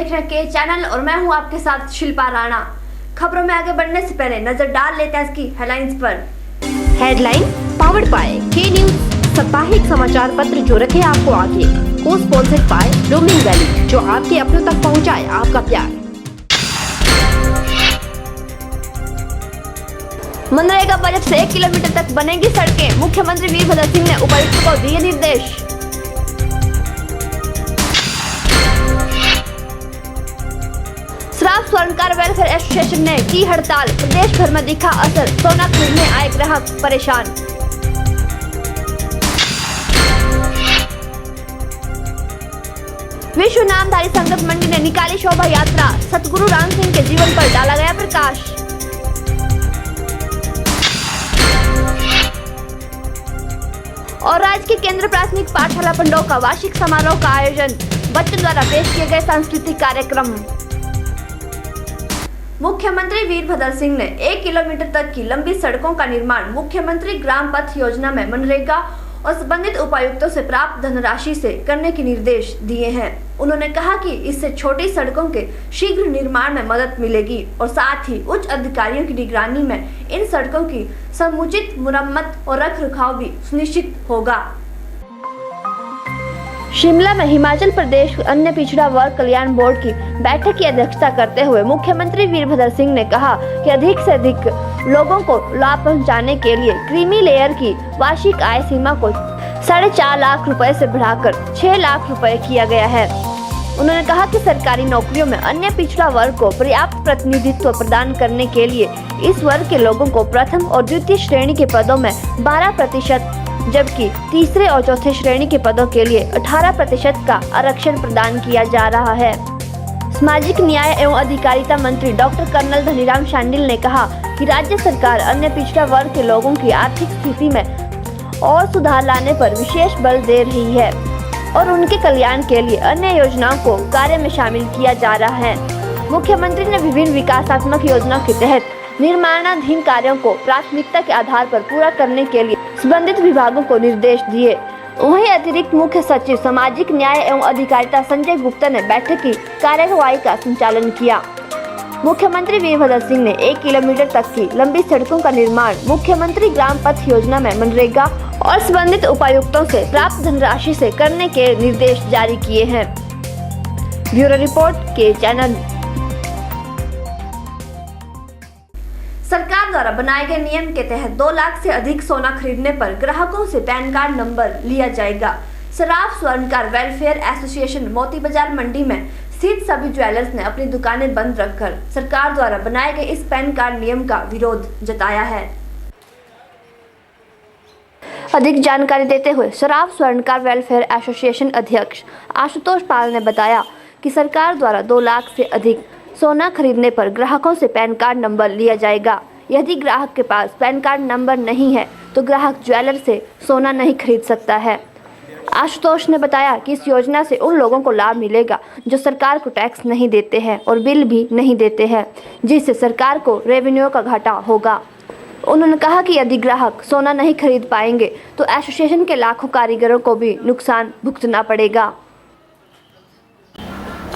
देख रहे हैं के चैनल और मैं हूं आपके साथ शिल्पा राणा। खबरों में आगे बढ़ने से पहले नजर डाल लेते हैं इसकी हेडलाइंस पर। हेडलाइन पावर्ड बाय के न्यूज, साप्ताहिक समाचार पत्र जो रखे आपको आगे। को स्पॉन्सर्ड बाय ब्लूमिंग वैली, जो आपके अपनों तक पहुंचाए आपका प्यार। मनरेगा बजट से 1 किलोमीटर तक बनेगी सड़कें, मुख्यमंत्री वीरभद्र सिंह ने उपायुक्त को दिए निर्देश। शराब स्वर्णकार वेलफेयर एसोसिएशन ने की हड़ताल, प्रदेश भर में दिखा असर, सोना खरीदने आए ग्राहक परेशान। विश्व नामधारी संगत मंडी ने निकाली शोभा यात्रा, सतगुरु राम सिंह के जीवन पर डाला गया प्रकाश। और राज्य के केंद्र प्राथमिक पाठशाला पंडों का वार्षिक समारोह का आयोजन, बच्चों द्वारा पेश किए गए सांस्कृतिक कार्यक्रम। मुख्यमंत्री वीरभद्र सिंह ने 1 किलोमीटर तक की लंबी सड़कों का निर्माण मुख्यमंत्री ग्राम पथ योजना में मनरेगा और संबंधित उपायुक्तों से प्राप्त धनराशि से करने के निर्देश दिए हैं। उन्होंने कहा कि इससे छोटी सड़कों के शीघ्र निर्माण में मदद मिलेगी और साथ ही उच्च अधिकारियों की निगरानी में इन सड़कों की समुचित मुरम्मत और रखरखाव भी सुनिश्चित होगा। शिमला में हिमाचल प्रदेश अन्य पिछड़ा वर्ग कल्याण बोर्ड की बैठक की अध्यक्षता करते हुए मुख्यमंत्री वीरभद्र सिंह ने कहा कि अधिक से अधिक लोगों को लाभ पहुंचाने के लिए क्रीमी लेयर की वार्षिक आय सीमा को 4.5 लाख रुपए से बढ़ाकर 6 लाख रुपए किया गया है। उन्होंने कहा कि सरकारी नौकरियों में अन्य पिछड़ा वर्ग को पर्याप्त प्रतिनिधित्व प्रदान करने के लिए इस वर्ग के लोगों को प्रथम और द्वितीय श्रेणी के पदों में 12%, जबकि तीसरे और चौथे श्रेणी के पदों के लिए 18% का आरक्षण प्रदान किया जा रहा है। सामाजिक न्याय एवं अधिकारिता मंत्री डॉक्टर कर्नल धनीराम शांडिल ने कहा कि राज्य सरकार अन्य पिछड़ा वर्ग के लोगों की आर्थिक स्थिति में और सुधार लाने पर विशेष बल दे रही है और उनके कल्याण के लिए अन्य योजनाओं को कार्य में शामिल किया जा रहा है। मुख्यमंत्री ने विभिन्न विकासात्मक योजनाओं के तहत निर्माणाधीन कार्यों को प्राथमिकता के आधार पर पूरा करने के लिए संबंधित विभागों को निर्देश दिए। वहीं अतिरिक्त मुख्य सचिव सामाजिक न्याय एवं अधिकारिता संजय गुप्ता ने बैठक की कार्यवाही का संचालन किया। मुख्यमंत्री वीरभद्र सिंह ने 1 किलोमीटर तक की लंबी सड़कों का निर्माण मुख्यमंत्री ग्राम पथ योजना में मनरेगा और संबंधित उपायुक्तों से प्राप्त धनराशि से करने के निर्देश जारी किए हैं। ब्यूरो रिपोर्ट के चैनल। सरकार द्वारा बनाए गए नियम के तहत 2 लाख से अधिक सोना खरीदने पर ग्राहकों से पैन कार्ड नंबर लिया जाएगा। शराब स्वर्णकार वेलफेयर एसोसिएशन मोती बाजार मंडी में स्थित सभी ज्वेलर्स ने अपनी दुकानें बंद रखकर सरकार द्वारा बनाए गए इस पैन कार्ड नियम का विरोध जताया है। अधिक जानकारी देते हुए शराब स्वर्णकार वेलफेयर एसोसिएशन अध्यक्ष आशुतोष पाल ने बताया कि सरकार द्वारा 2 लाख से अधिक सोना खरीदने पर ग्राहकों से पैन कार्ड नंबर लिया जाएगा। यदि ग्राहक के पास पैन कार्ड नंबर नहीं है तो ग्राहक ज्वेलर से सोना नहीं खरीद सकता है। आशुतोष ने बताया कि इस योजना से उन लोगों को लाभ मिलेगा जो सरकार को टैक्स नहीं देते हैं और बिल भी नहीं देते हैं, जिससे सरकार को रेवेन्यू का घाटा होगा। उन्होंने कहा कि यदि ग्राहक सोना नहीं खरीद पाएंगे तो एसोसिएशन के लाखों कारीगरों को भी नुकसान भुगतना पड़ेगा।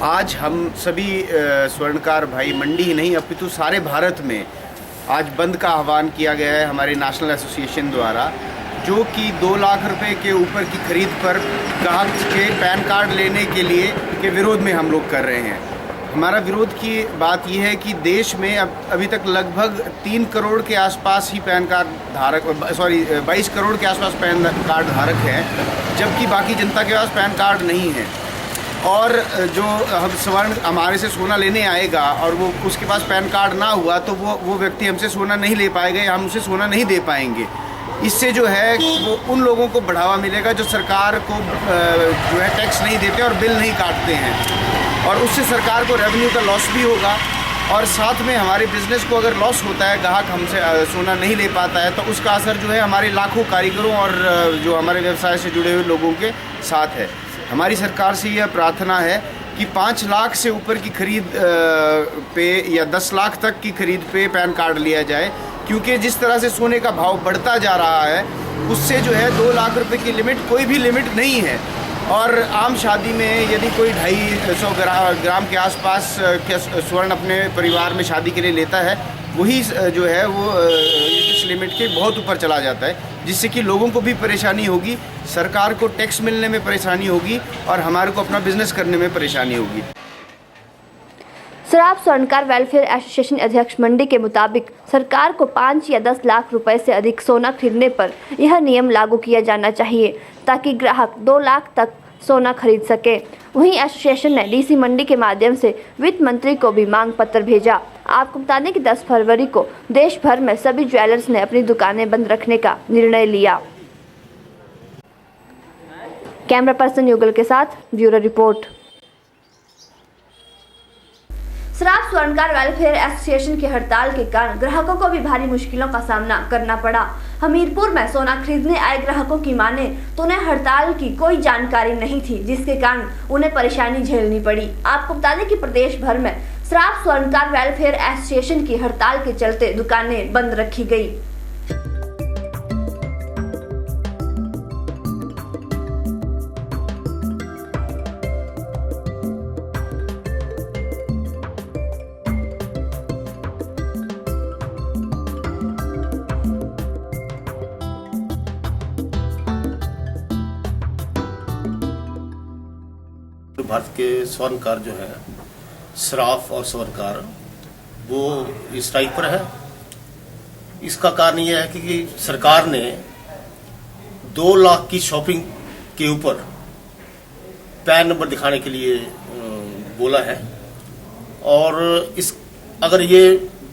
आज हम सभी स्वर्णकार भाई मंडी ही नहीं अपितु सारे भारत में आज बंद का आह्वान किया गया है हमारे नेशनल एसोसिएशन द्वारा, जो कि 2 लाख रुपए के ऊपर की खरीद पर ग्राहक के पैन कार्ड लेने के लिए के विरोध में हम लोग कर रहे हैं। हमारा विरोध की बात यह है कि देश में अभी तक लगभग 3 करोड़ के आसपास ही पैन कार्ड धारक 22 करोड़ के आसपास पैन कार्ड धारक हैं, जबकि बाकी जनता के पास पैन कार्ड नहीं है। और जो हम स्वर्ण हमारे से सोना लेने आएगा और वो उसके पास पैन कार्ड ना हुआ तो वो व्यक्ति हमसे सोना नहीं ले पाएगा या हम उसे सोना नहीं दे पाएंगे। इससे जो है वो उन लोगों को बढ़ावा मिलेगा जो सरकार को जो है टैक्स नहीं देते और बिल नहीं काटते हैं, और उससे सरकार को रेवेन्यू का लॉस भी होगा और साथ में हमारे बिज़नेस को अगर लॉस होता है, ग्राहक हमसे सोना नहीं ले पाता है, तो उसका असर जो है हमारे लाखों कारीगरों और जो हमारे व्यवसाय से जुड़े हुए लोगों के साथ है। हमारी सरकार से यह प्रार्थना है कि 5 लाख से ऊपर की खरीद पे या 10 लाख तक की खरीद पे पैन कार्ड लिया जाए, क्योंकि जिस तरह से सोने का भाव बढ़ता जा रहा है उससे जो है 2 लाख रुपए की लिमिट कोई भी लिमिट नहीं है और आम शादी में यदि कोई 250 ग्राम के आसपास के स्वर्ण अपने परिवार में शादी के लिए लेता है, वही जो है वो इस लिमिट के बहुत ऊपर चला जाता है, जिससे कि लोगों को भी परेशानी होगी, सरकार को टैक्स मिलने में परेशानी होगी और हमारे को अपना बिजनेस करने में परेशानी होगी। शराब स्वर्णकार वेलफेयर एसोसिएशन अध्यक्ष मंडी के मुताबिक सरकार को 5 या 10 लाख रुपए से अधिक सोना खरीदने पर यह नियम लागू किया जाना चाहिए ताकि ग्राहक 2 लाख तक सोना खरीद सके। वहीं एसोसिएशन ने डीसी मंडी के माध्यम से वित्त मंत्री को भी मांग पत्र भेजा। आपको बता दें कि 10 फरवरी को देश भर में सभी ज्वेलर्स ने अपनी दुकानें बंद रखने का निर्णय लिया। कैमरा पर्सन युगल के साथ ब्यूरो रिपोर्ट। शराब स्वर्णकार वेलफेयर एसोसिएशन की हड़ताल के कारण ग्राहकों को भी भारी मुश्किलों का सामना करना पड़ा। हमीरपुर में सोना खरीदने आए ग्राहकों की माने तो उन्हें हड़ताल की कोई जानकारी नहीं थी, जिसके कारण उन्हें परेशानी झेलनी पड़ी। आपको बता दें कि प्रदेश भर में शराब स्वर्णकार वेलफेयर एसोसिएशन की हड़ताल के चलते दुकानें बंद रखी गई। भारत के स्वर्णकार जो है, शराफ और स्वर्णकार, वो स्ट्राइक पर है। इसका कारण यह है कि सरकार ने 2 लाख की शॉपिंग के ऊपर पैन नंबर दिखाने के लिए बोला है, और अगर ये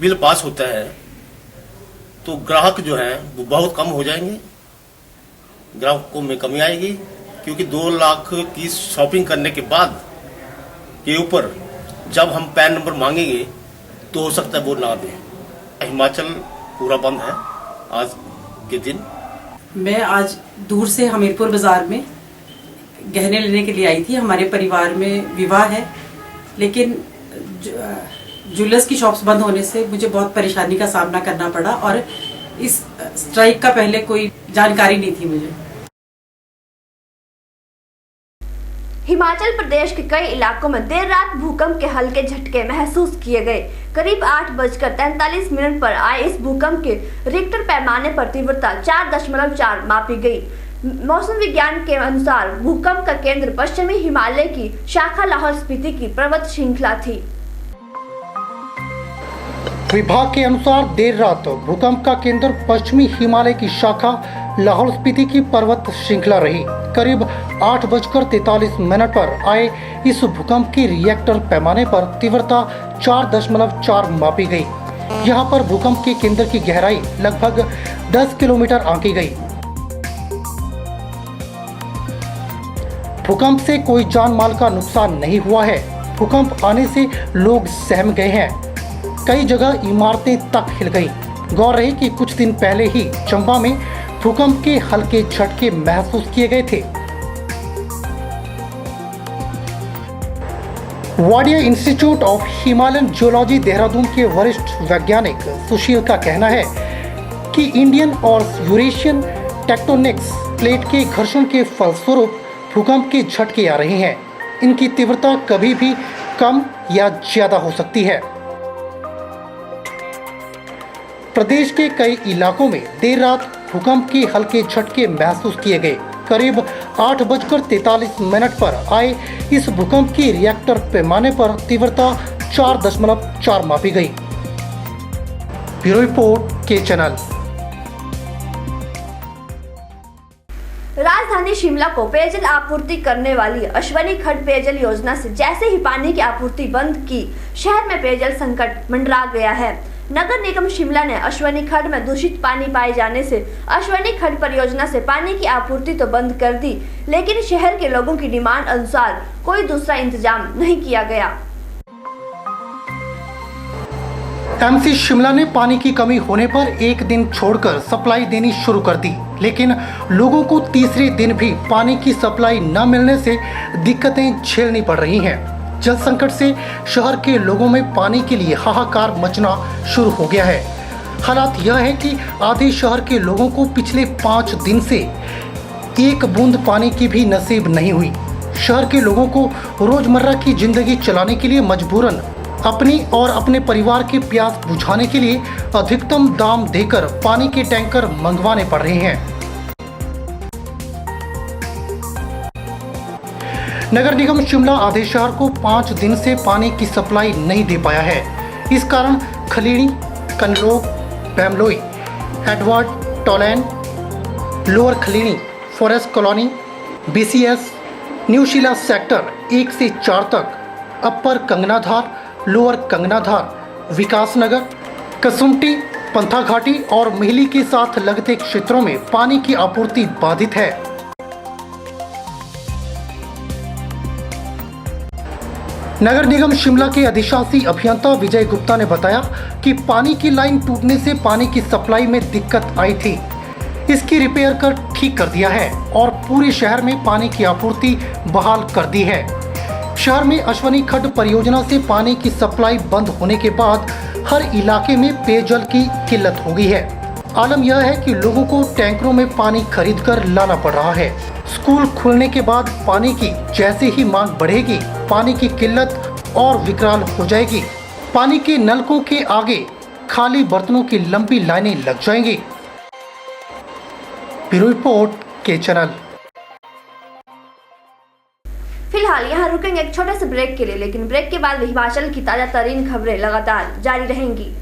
बिल पास होता है तो ग्राहक जो है वो बहुत कम हो जाएंगे, ग्राहकों में कमी आएगी, क्योंकि 2 लाख की शॉपिंग करने के बाद के ऊपर जब हम पैन नंबर मांगेंगे तो हो सकता है वो ना दें। हिमाचल पूरा बंद है आज के दिन। मैं आज दूर से हमीरपुर बाजार में गहने लेने के लिए आई थी। हमारे परिवार में विवाह है, लेकिन ज्वेलर्स की शॉप्स बंद होने से मुझे बहुत परेशानी का सामना करना पड़ा, और इस स्ट्राइक का पहले कोई जानकारी नहीं थी मुझे। हिमाचल प्रदेश के कई इलाकों में देर रात भूकंप के हल्के झटके महसूस किए गए। करीब 8:43 पर आए इस भूकंप के रिक्टर पैमाने पर तीव्रता 4.4 मापी गई। मौसम विज्ञान के अनुसार भूकंप का केंद्र पश्चिमी हिमालय की शाखा लाहौल स्पीति की पर्वत श्रृंखला थी। विभाग के अनुसार देर रात भूकंप का केंद्र पश्चिमी हिमालय की शाखा लाहौल स्पीति की पर्वत श्रृंखला रही। करीब 8:43 पर आए इस भूकंप की रिएक्टर पैमाने पर तीव्रता 4.4 मापी गई। यहां पर भूकंप के केंद्र की गहराई लगभग 10 किलोमीटर आंकी गई। भूकंप से कोई जान माल का नुकसान नहीं हुआ है। भूकंप आने से लोग सहम गए हैं, कई जगह इमारतें तक हिल गई। गौर रहे कि कुछ दिन पहले ही चंबा में भूकंप के हल्के झटके महसूस किए गए थे। Wadia institute of Himalayan geology Dehradun के वरिष्ठ वैज्ञानिक सुशील का कहना है कि इंडियन और यूरेशियन टेक्टोनिक्स प्लेट के घर्षण के फलस्वरूप भूकंप के झटके आ रहे हैं। इनकी तीव्रता कभी भी कम या ज्यादा हो सकती है। प्रदेश के कई इलाकों में देर रात भूकंप के हल्के झटके महसूस किए गए। करीब 8:43 पर आए इस भूकंप की रिएक्टर पैमाने पर तीव्रता 4.4 मापी गई। ब्यूरो रिपोर्ट के चैनल। राजधानी शिमला को पेयजल आपूर्ति करने वाली अश्वनी खड्ड पेयजल योजना से जैसे ही पानी की आपूर्ति बंद की, शहर में पेयजल संकट मंडरा गया है। नगर निगम शिमला ने अश्वनी खड्ड में दूषित पानी पाए जाने से अश्वनी खड्ड परियोजना से पानी की आपूर्ति तो बंद कर दी, लेकिन शहर के लोगों की डिमांड अनुसार कोई दूसरा इंतजाम नहीं किया गया। एमसी शिमला ने पानी की कमी होने पर एक दिन छोड़कर सप्लाई देनी शुरू कर दी, लेकिन लोगों को तीसरे दिन भी पानी की सप्लाई न मिलने से दिक्कतें झेलनी पड़ रही हैं। जल संकट से शहर के लोगों में पानी के लिए हाहाकार मचना शुरू हो गया है। हालात यह है कि आधे शहर के लोगों को पिछले 5 दिन से एक बूंद पानी की भी नसीब नहीं हुई। शहर के लोगों को रोजमर्रा की जिंदगी चलाने के लिए मजबूरन अपनी और अपने परिवार की प्यास बुझाने के लिए अधिकतम दाम देकर पानी के टैंकर मंगवाने पड़ रहे हैं। नगर निगम शिमला आधे शहर को 5 दिन से पानी की सप्लाई नहीं दे पाया है। इस कारण खलीणी, कनलोग, बैमलोई, एडवर्ड, टोलैंड, लोअर खलीणी, फॉरेस्ट कॉलोनी, BCS, न्यू शिला सेक्टर 1 से 4 तक, अपर कंगनाधार, लोअर कंगनाधार, विकास नगर, कसुमटी, पंथा घाटी और मेहली के साथ लगते क्षेत्रों में पानी की आपूर्ति बाधित है। नगर निगम शिमला के अधिशासी अभियंता विजय गुप्ता ने बताया कि पानी की लाइन टूटने से पानी की सप्लाई में दिक्कत आई थी। इसकी रिपेयर कर ठीक कर दिया है और पूरे शहर में पानी की आपूर्ति बहाल कर दी है। शहर में अश्वनी खड्ड परियोजना से पानी की सप्लाई बंद होने के बाद हर इलाके में पेयजल की किल्लत हो गई है। आलम यह है कि लोगों को टैंकरों में पानी खरीद कर लाना पड़ रहा है। स्कूल खुलने के बाद पानी की जैसे ही मांग बढ़ेगी, पानी की किल्लत और विकराल हो जाएगी। पानी के नलकों के आगे खाली बर्तनों की लंबी लाइनें लग जाएंगी। ब्यूरो रिपोर्ट के चैनल। फिलहाल यहाँ रुकेंगे एक छोटे से ब्रेक के लिए, लेकिन ब्रेक के बाद हिमाचल की ताजा तरीन खबरें लगातार जारी रहेंगी।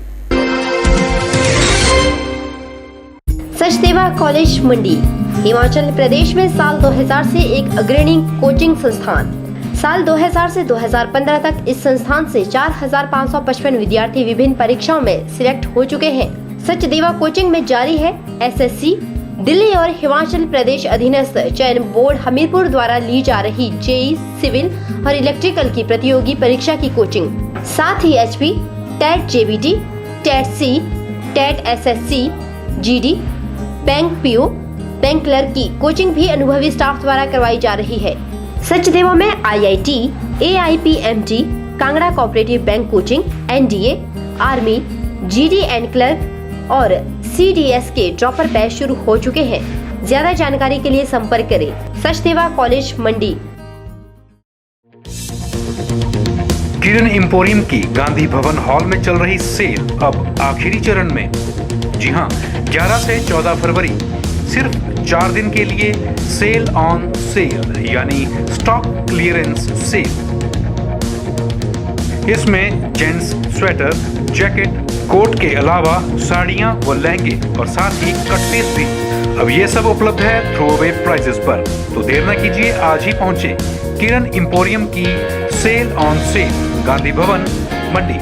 सचदेवा कॉलेज मंडी हिमाचल प्रदेश में साल 2000 से एक अग्रणी कोचिंग संस्थान। साल 2000 से 2015 तक इस संस्थान से 4555 विद्यार्थी विभिन्न परीक्षाओं में सिलेक्ट हो चुके हैं। सचदेवा कोचिंग में जारी है SSC, दिल्ली और हिमाचल प्रदेश अधीनस्थ चयन बोर्ड हमीरपुर द्वारा ली जा रही JEE, सिविल और इलेक्ट्रिकल की प्रतियोगी परीक्षा की कोचिंग। साथ ही HP, TET JBT, TET C, TET SSC, GD, bank PO, bank clerk की कोचिंग भी अनुभवी स्टाफ द्वारा करवाई जा रही है। सचदेवा में IIT, AIPMT, Kangra cooperative bank coaching, NDA, army, GD and clerk और CDS के ड्रॉपर बैच शुरू हो चुके हैं। ज्यादा जानकारी के लिए संपर्क करें सचदेवा कॉलेज मंडी। किरण एम्पोरियम की गांधी भवन हॉल में चल रही सेल अब आखिरी चरण में। जी हां, 11 से 14 फरवरी सिर्फ 4 दिन के लिए सेल ऑन सेल यानी स्टॉक क्लियरेंस सेल। इसमें जेंट्स स्वेटर, जैकेट, कोट के अलावा साड़ियां व लहंगे और साथ ही कट पीस भी। अब ये सब उपलब्ध है थ्रो अवे प्राइसेस पर, तो देर न कीजिए, आज ही पहुंचे किरण एम्पोरियम की cell on sale, Gandhi Bhavan मंडी।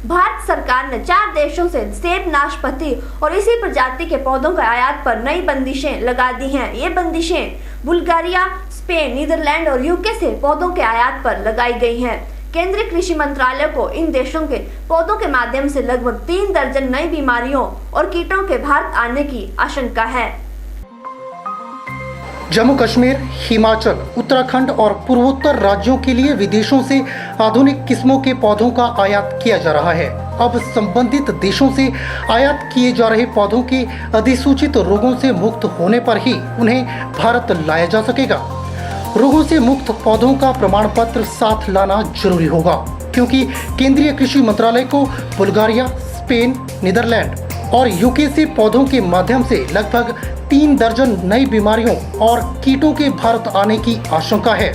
भारत सरकार ने 4 देशों से सेब, नाशपाती और इसी प्रजाति के पौधों के आयात पर नई बंदिशें लगा दी हैं। ये बंदिशें बुल्गारिया, स्पेन, नीदरलैंड और यूके से पौधों के आयात पर लगाई गई हैं। केंद्रीय कृषि मंत्रालय को इन देशों के पौधों के माध्यम से लगभग 3 दर्जन नई बीमारियों और कीटों के भारत आने की आशंका है। जम्मू कश्मीर, हिमाचल, उत्तराखंड और पूर्वोत्तर राज्यों के लिए विदेशों से आधुनिक किस्मों के पौधों का आयात किया जा रहा है। अब संबंधित देशों से आयात किए जा रहे पौधों के अधिसूचित रोगों से मुक्त होने पर ही उन्हें भारत लाया जा सकेगा। रोगों से मुक्त पौधों का प्रमाण पत्र साथ लाना जरूरी होगा, क्योंकि केंद्रीय कृषि मंत्रालय को बुल्गारिया, स्पेन, नीदरलैंड और यूके से पौधों के माध्यम से लगभग 3 दर्जन नई बीमारियों और कीटों के भारत आने की आशंका है।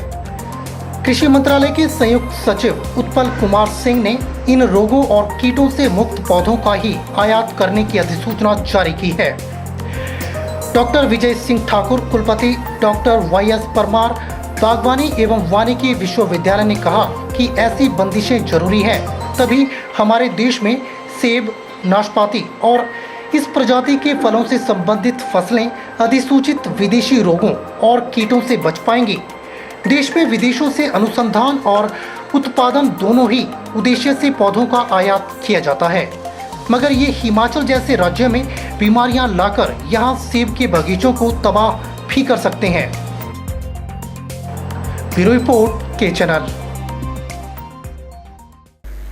कृषि मंत्रालय के संयुक्त सचिव उत्पल कुमार सिंह ने इन रोगों और कीटों से मुक्त पौधों का ही आयात करने की अधिसूचना जारी की है। डॉक्टर विजय सिंह ठाकुर, कुलपति डॉक्टर YS परमार, बागवानी एवं वानिकी विश्वविद्यालय ने कहा कि ऐसी बंदिशें जरूरी हैं, तभी हमारे देश में सेब, नाशपाती और इस प्रजाति के फलों से संबंधित फसलें अधिसूचित विदेशी रोगों और कीटों से बच पाएंगी। देश में विदेशों से अनुसंधान और उत्पादन दोनों ही उद्देश्य से पौधों का आयात किया जाता है, मगर ये हिमाचल जैसे राज्य में बीमारियां लाकर यहाँ सेब के बगीचों को तबाह भी कर सकते हैं। ब्यूरो रिपोर्ट के चैनल।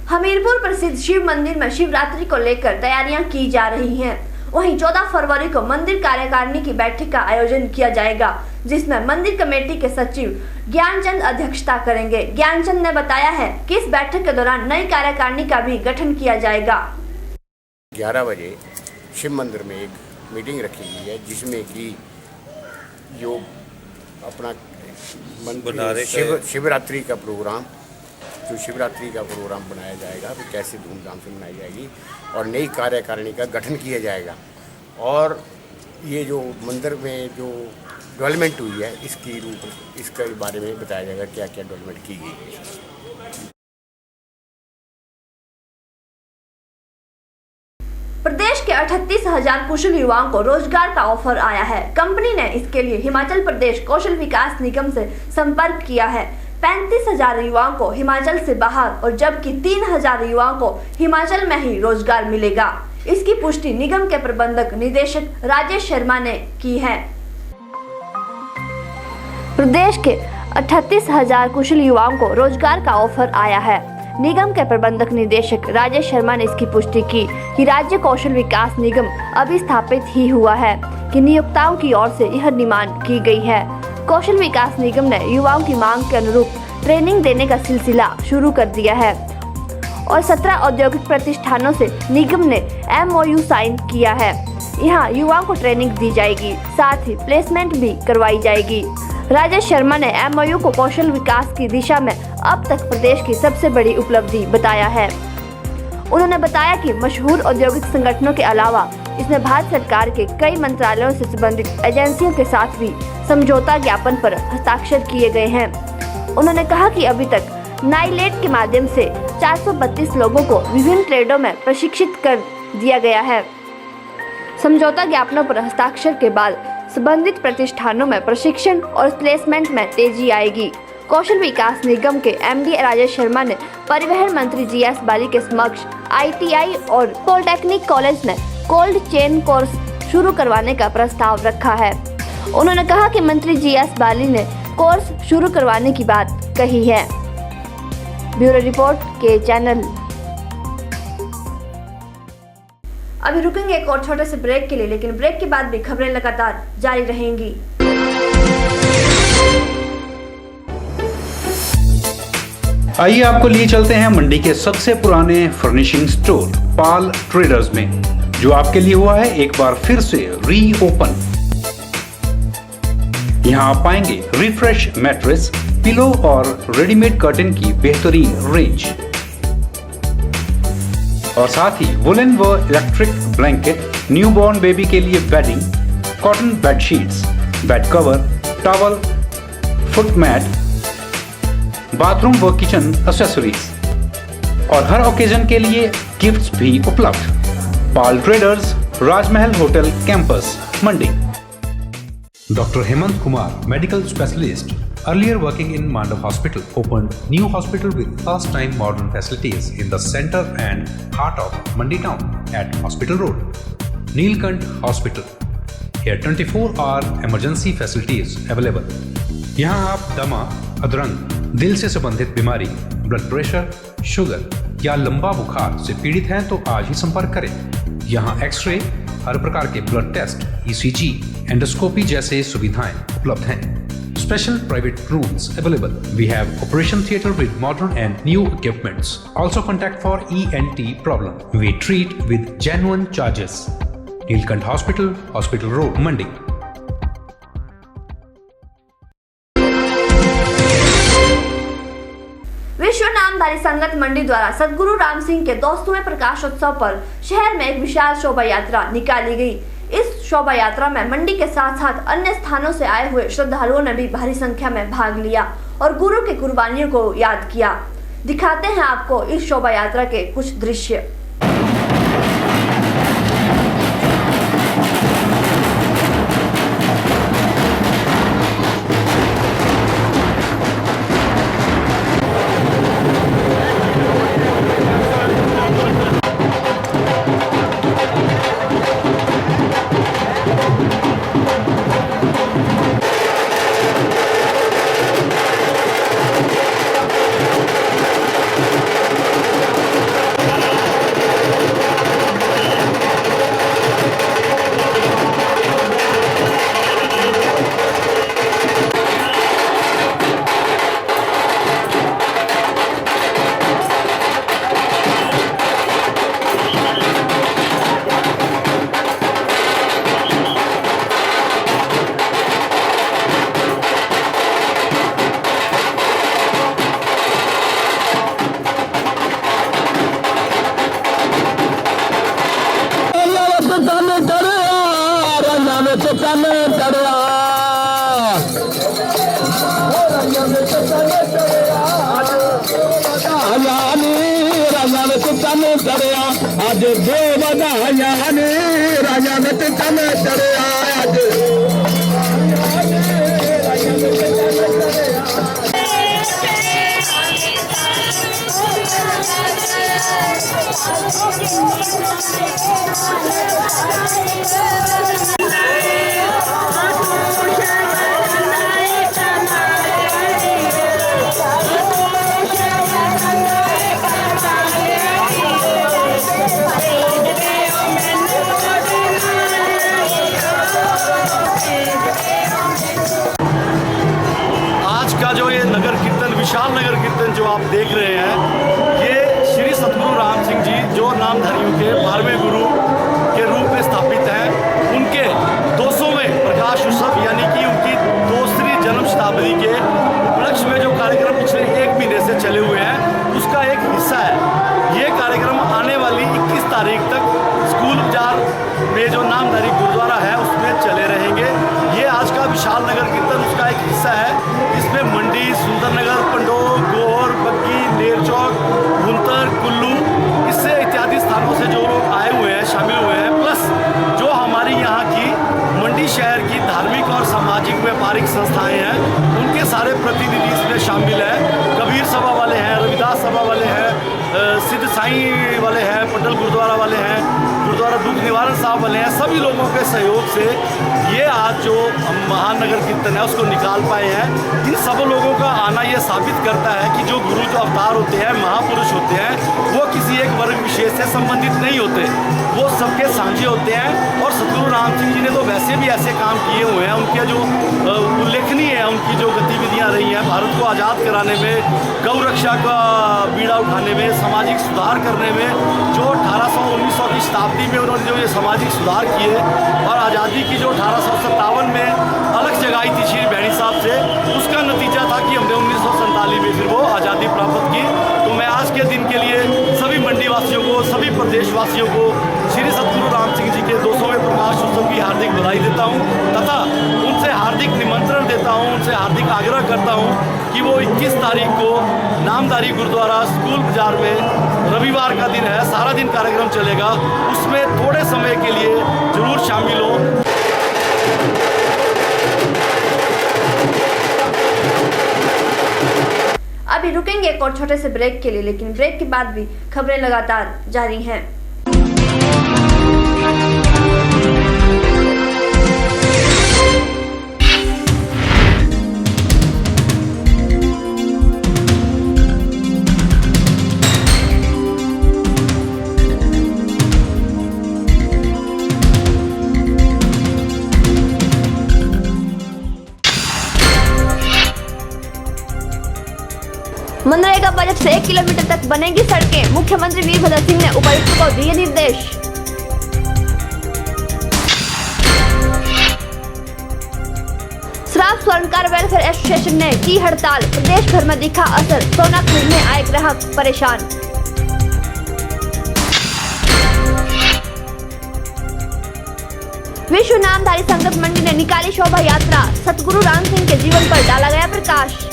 हमीरपुर प्रसिद्ध शिव मंदिर में शिवरात्रि को लेकर तैयारियां की जा रही हैं। वहीं 14 फरवरी को मंदिर कार्यकारिणी की बैठक का आयोजन किया जाएगा, जिसमें मंदिर कमेटी के सचिव ज्ञानचंद अध्यक्षता करेंगे। ज्ञानचंद ने बताया है कि इस बैठक के दौरान नई कार्यकारिणी का भी गठन किया जाएगा। 11 बजे शिव मंदिर में एक मीटिंग रखी गई है, जिसमें कि जो अपना शिवरात्रि का प्रोग्राम बनाया जाएगा, वो कैसे धूमधाम से मनाई जाएगी और नई कार्यकारिणी का गठन किया जाएगा। और ये जो मंदिर में जो डेवलपमेंट हुई है इसके बारे में बताया जाएगा, क्या क्या डेवलपमेंट की गई है। प्रदेश के 38,000 कुशल युवाओं को रोजगार का ऑफर आया है। कंपनी ने इसके लिए हिमाचल प्रदेश कौशल विकास निगम से संपर्क किया है। 35,000 युवाओं को हिमाचल से बाहर और जबकि 3,000 युवाओं को हिमाचल में ही रोजगार मिलेगा। इसकी पुष्टि निगम के प्रबंधक निदेशक राजेश शर्मा ने की है। प्रदेश के 38,000 कुशल युवाओं को रोजगार का ऑफर आया है। निगम के प्रबंधक निदेशक राजेश शर्मा ने इसकी पुष्टि की कि राज्य कौशल विकास निगम अभी स्थापित ही हुआ है कि नियोक्ताओं की ओर से यह डिमांड की गई है। कौशल विकास निगम ने युवाओं की मांग के अनुरूप ट्रेनिंग देने का सिलसिला शुरू कर दिया है और 17 औद्योगिक प्रतिष्ठानों से निगम ने MOU साइन किया है। यहाँ युवाओं को ट्रेनिंग दी जाएगी, साथ ही प्लेसमेंट भी करवाई जाएगी। राजेश शर्मा ने MOU को कौशल विकास की दिशा में अब तक प्रदेश की सबसे बड़ी उपलब्धि बताया है। उन्होंने बताया कि मशहूर औद्योगिक संगठनों के अलावा इसमें भारत सरकार के कई मंत्रालयों से संबंधित एजेंसियों के साथ भी समझौता ज्ञापन पर हस्ताक्षर किए गए हैं। उन्होंने कहा कि अभी तक नाइलेट के माध्यम से 432 लोगों को विभिन्न ट्रेडों में प्रशिक्षित कर दिया गया है। समझौता ज्ञापनों पर हस्ताक्षर के बाद संबंधित प्रतिष्ठानों में प्रशिक्षण और प्लेसमेंट में तेजी आएगी। कौशल विकास निगम के MD राजेश शर्मा ने परिवहन मंत्री GS बाली के समक्ष ITI और पॉलिटेक्निक कॉलेज में कोल्ड चेन कोर्स शुरू करवाने का प्रस्ताव रखा है। उन्होंने कहा कि मंत्री GS बाली ने कोर्स शुरू करवाने की बात कही है। ब्यूरो रिपोर्ट के चैनल। अभी रुकेंगे एक और छोटे से ब्रेक के लिए, लेकिन ब्रेक के बाद भी खबरें लगातार जारी रहेंगी। आइए आपको लिए चलते हैं मंडी के सबसे पुराने फर्निशिंग स्टोर पाल ट्रेडर्स में, जो आपके लिए हुआ है एक बार फिर से रीओपन। यहाँ आप पाएंगे रिफ्रेश मैट्रेस, पिलो और रेडीमेड कर्टन की बेहतरीन रेंज और साथ ही वुलन व इलेक्ट्रिक ब्लैंकेट, न्यूबॉर्न बेबी के लिए bedding, cotton bedsheets, bed cover, towel, foot mat, bathroom व किचन एक्सेसरीज और हर ओकेजन के लिए गिफ्ट्स भी उपलब्ध। Pal traders, Rajmahal hotel campus, Mandi. Dr. Hemant Kumar, medical specialist, earlier working in Mandap Hospital, opened new hospital with first-time modern facilities in the center and heart of Mandi town at Hospital Road. Neelkant Hospital. Here 24-hour emergency facilities available. यहाँ आप दमा, अधरंग, दिल से संबंधित बीमारी, blood pressure, sugar या लंबा बुखार से पीड़ित हैं तो आज ही संपर्क करें। यहाँ एक्सरे, हर प्रकार के ब्लड टेस्ट, ECG, एंडोस्कोपी जैसे सुविधाएं उपलब्ध हैं। Special private rooms available. We have operation theatre with modern and new equipments. Also contact for ENT problem. We treat with genuine charges. Neelkant Hospital, Hospital Road, Mandi. विश्व नामधारी संगत मंडी द्वारा सदगुरु राम सिंह के 200वें प्रकाशोत्सव पर शहर में एक विशाल शोभा यात्रा निकाली गई। इस शोभा यात्रा में मंडी के साथ साथ अन्य स्थानों से आए हुए श्रद्धालुओं ने भी भारी संख्या में भाग लिया और गुरु की कुर्बानियों को याद किया। दिखाते हैं आपको इस शोभा यात्रा के कुछ दृश्य। चम चढ़िया अज दो बधाइयां ने राजा विच चम चढ़िया अज आज का जो ये नगर कीर्तन, विशाल नगर कीर्तन जो आप देख रहे हैं, ये श्री सतगुरु राम सिंह जी जो नामधारियों के 12वें गुरु के रूप में स्थापित हैं, उनके 200वें प्रकाश उत्सव यानी कि उनकी 2री जन्म शताब्दी के उपलक्ष्य में जो कार्यक्रम पिछले 1 महीने से चले हुए हैं, उसका एक हिस्सा है। ये कार्यक्रम आने वाली 21 तारीख तक स्कूल बाजार में जो नामधारी गुरुद्वारा है उसमें चले रहेंगे। ये आज का विशाल नगर कीर्तन उसका एक हिस्सा है, जिसमें मंडी, सुंदरनगर, पंडोह, गोहर, बग्गी, नेर चौक, भुंतर, कुल्लू, इससे इत्यादि स्थानों से जो लोग आए हुए हैं, शामिल हुए हैं, प्लस जो हमारी यहाँ की मंडी शहर की धार्मिक और सामाजिक व्यापारिक संस्थाएं हैं, उनके सारे प्रतिनिधि इसमें शामिल हैं। कबीर सभा वाले हैं, रविदास सभा वाले हैं, सिद्ध साईं वाले हैं, पटल गुरुद्वारा वाले हैं, गुरुद्वारा दुख निवारण साहब वाले हैं। सभी लोगों के सहयोग से ये आज जो महान नगर कीर्तन है उसको निकाल पाए हैं। इन सब लोगों का आना ये साबित करता है कि जो गुरु जो अवतार होते हैं, महापुरुष होते हैं, वो किसी एक वर्ग विशेष से संबंधित नहीं होते, वो सबके साझे होते हैं। और सतगुरु राम सिंह जी ने तो वैसे भी ऐसे काम किए हुए हैं, उनके जो उल्लेखनीय है, उनकी जो गतिविधियाँ रही हैं, भारत को आज़ाद कराने में, गौ रक्षा का बीड़ा उठाने में, सामाजिक सुधार करने में, जो 1819 की शताब्दी में उन्होंने जो ये सामाजिक सुधार किए, और आज़ादी की जो 1857 में अलग जगाई थी श्री भैणी साहब से, उसका नतीजा था कि हमने 1947 में फिर वो आज़ादी प्राप्त की। तो मैं आज के दिन के लिए सभी मंडी वासियों को, सभी प्रदेशवासियों को श्री सतगुरु राम सिंह जी के 200वें प्रकाश उत्सव की हार्दिक बधाई देता हूँ, तथा उनसे हार्दिक निमंत्रण देता हूँ, उनसे हार्दिक आग्रह करता हूँ कि वो 21 तारीख को नामधारी गुरुद्वारा स्कूल बाजार में, रविवार का दिन है, सारा दिन कार्यक्रम चलेगा, उसमें थोड़े समय के लिए जरूर शामिल हो। अभी रुकेंगे एक और छोटे से ब्रेक के लिए, लेकिन ब्रेक के बाद भी खबरें लगातार जारी हैं। मनरेगा बजट से 1 किलोमीटर तक बनेगी सड़कें, मुख्यमंत्री वीरभद्र सिंह ने उपायुक्त को दिए निर्देश। श्राप स्वर्णकार वेलफेयर एसोसिएशन ने की हड़ताल, प्रदेश भर में दिखा असर, सोना खरीदने आए ग्राहक परेशान। विश्व नामधारी संगत मंडी ने निकाली शोभा यात्रा, सतगुरु राम सिंह के जीवन पर डाला गया प्रकाश।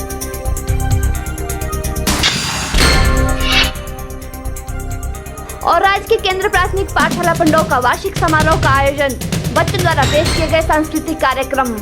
और राज्य के केंद्र प्राथमिक पाठशाला पंडोह का वार्षिक समारोह का आयोजन, बच्चों द्वारा पेश किए गए सांस्कृतिक कार्यक्रम।